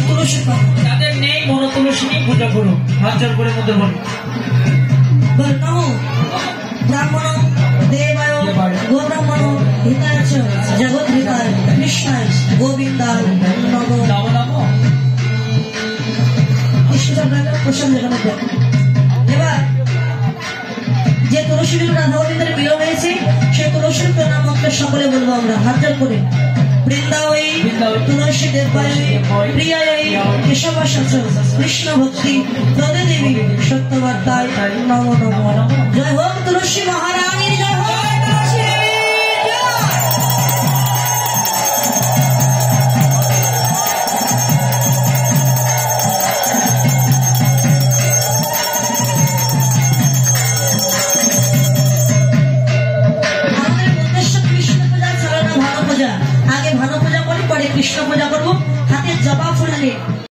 তুলসী পাতা। যাদের নেই মনো তুলসী নিয়ে পূজা করুন। হাত জোর করে মধ্যে বলুন নমো ব্রাহ্মণ দেবায় গোব্রাহ্মণ হিতায় চ জগদ্ধিতায় কৃষ্ণায় গোবিন্দায় নমো নমো নমো। কৃষ্ণচন্দ্রের প্রসঙ্গ এখানে দেন। এবার যে তুলসী রাধা গোবিন্দের মিলন হয়েছে সেই তুলসীর প্রণাম মন্ত্র সকলে বলবো আমরা হাত জোর করে। বৃন্দাবৈ তুলসী দেবায় প্রিয়ায় কেশবাসাচ কৃষ্ণ ভক্তি প্রদে দেবী সত্যবার্তায় নমো নমো। জয় হোক তুলসী মহারানী, জয় হোক তুলসী দেবী, জয়। আমাদের উদ্দেশ্য কৃষ্ণ পূজা ছাড়া না ভানো পূজা। আগে ভানো পূজা করি, পরে কৃষ্ণ পূজা করবো। হাতে জবা ফুল নিয়ে